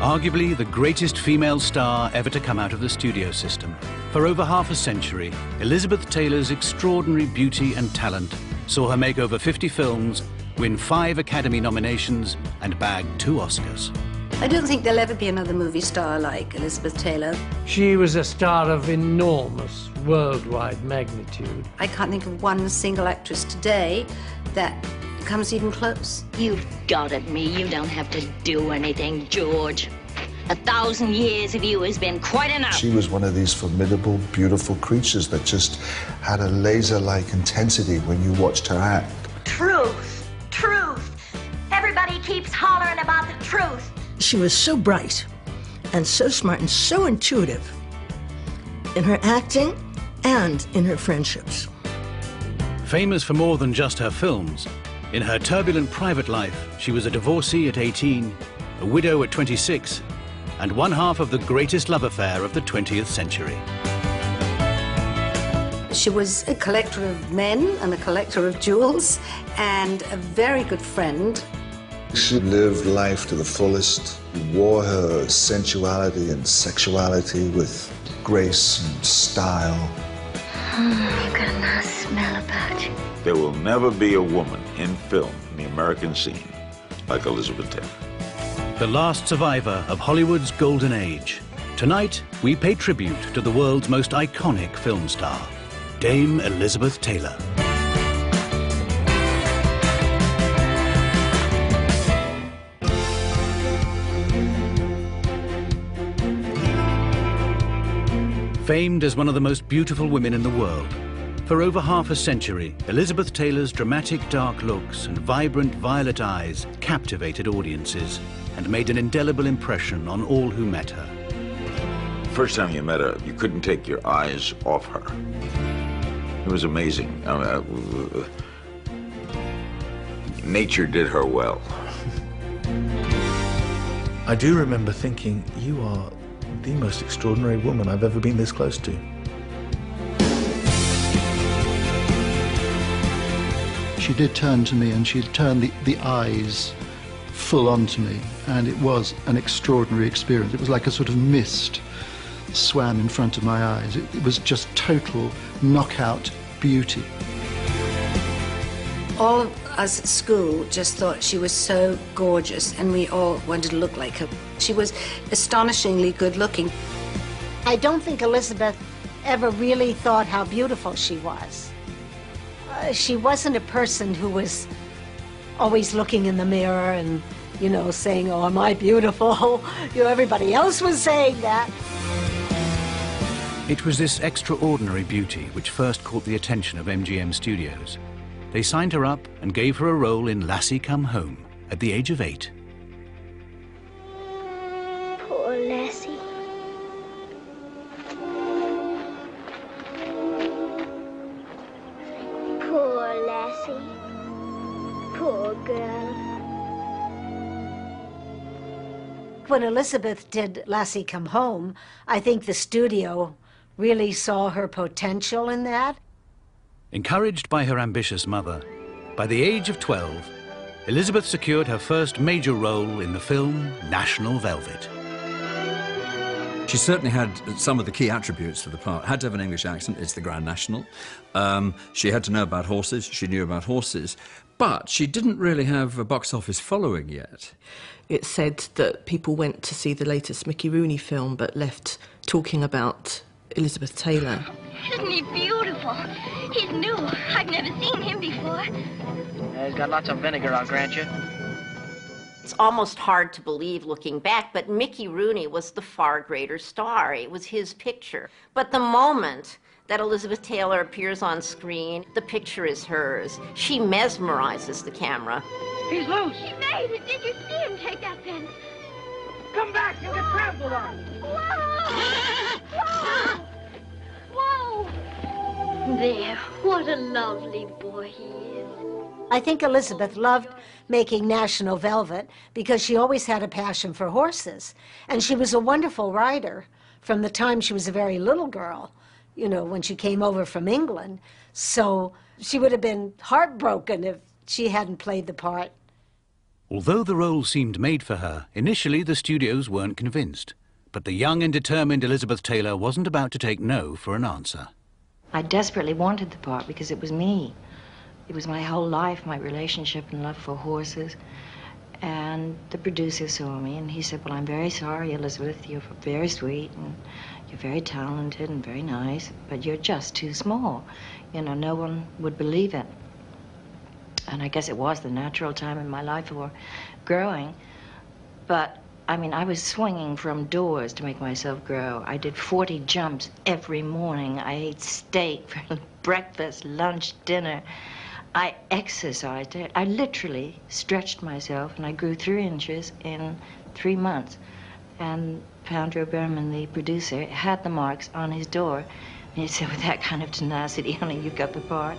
Arguably the greatest female star ever to come out of the studio system. For over half a century, Elizabeth Taylor's extraordinary beauty and talent saw her make over 50 films, win 5 Academy nominations, and bag 2 Oscars. I don't think there'll ever be another movie star like Elizabeth Taylor. She was a star of enormous worldwide magnitude. I can't think of one single actress today that comes even close. You've got it, me. You don't have to do anything, George. 1,000 years of you has been quite enough. She was one of these formidable, beautiful creatures that just had a laser-like intensity when you watched her act. Truth, truth. Everybody keeps hollering about the truth. She was so bright and so smart and so intuitive in her acting and in her friendships. Famous for more than just her films, in her turbulent private life, she was a divorcee at 18, a widow at 26, and one half of the greatest love affair of the 20th century. She was a collector of men and a collector of jewels and a very good friend. She lived life to the fullest, wore her sensuality and sexuality with grace and style. I've got a nice smell about you. There will never be a woman in film, in the American scene, like Elizabeth Taylor. The last survivor of Hollywood's golden age. Tonight, we pay tribute to the world's most iconic film star, Dame Elizabeth Taylor. Famed as one of the most beautiful women in the world, for over half a century, Elizabeth Taylor's dramatic dark looks and vibrant violet eyes captivated audiences and made an indelible impression on all who met her. First time you met her, you couldn't take your eyes off her. It was amazing. Nature did her well. I do remember thinking, you are the most extraordinary woman I've ever been this close to. She did turn to me and she turned the eyes full onto me, and it was an extraordinary experience. It was like a sort of mist swam in front of my eyes. It was just total knockout beauty. All of us at school just thought she was so gorgeous, and we all wanted to look like her. She was astonishingly good looking. I don't think Elizabeth ever really thought how beautiful she was. She wasn't a person who was always looking in the mirror and, you know, saying, oh, am I beautiful? You know, everybody else was saying that. It was this extraordinary beauty which first caught the attention of MGM Studios. They signed her up and gave her a role in Lassie Come Home at the age of 8. Poor Lassie. Poor Lassie. Poor girl. When Elizabeth did Lassie Come Home, I think the studio really saw her potential in that. Encouraged by her ambitious mother, by the age of 12, Elizabeth secured her first major role in the film National Velvet. She certainly had some of the key attributes for the part. Had to have an English accent, it's the Grand National. She had to know about horses, she knew about horses, but she didn't really have a box office following yet. It said that people went to see the latest Mickey Rooney film but left talking about Elizabeth Taylor. Isn't he beautiful? He's new. I've never seen him before. He's got lots of vinegar, I'll grant you. It's almost hard to believe looking back, but Mickey Rooney was the far greater star. It was his picture. But the moment that Elizabeth Taylor appears on screen, the picture is hers. She mesmerizes the camera. He's loose. He made it. Did you see him take that fence? Come back, you'll get trampled on. Whoa! Whoa! Whoa! There, what a lovely boy he is. I think Elizabeth loved making National Velvet because she always had a passion for horses. And she was a wonderful rider from the time she was a very little girl, you know, when she came over from England. So she would have been heartbroken if she hadn't played the part. Although the role seemed made for her, initially the studios weren't convinced. But the young and determined Elizabeth Taylor wasn't about to take no for an answer. I desperately wanted the part because it was me. It was my whole life, my relationship and love for horses. And the producer saw me and he said, well, I'm very sorry, Elizabeth. You're very sweet and you're very talented and very nice, but you're just too small. You know, no one would believe it. And I guess it was the natural time in my life for growing. But, I mean, I was swinging from doors to make myself grow. I did 40 jumps every morning. I ate steak for breakfast, lunch, dinner. I exercised. I literally stretched myself, and I grew 3 inches in 3 months. And Pandro Berman, the producer, had the marks on his door. And he said, with that kind of tenacity, honey, you've got the part.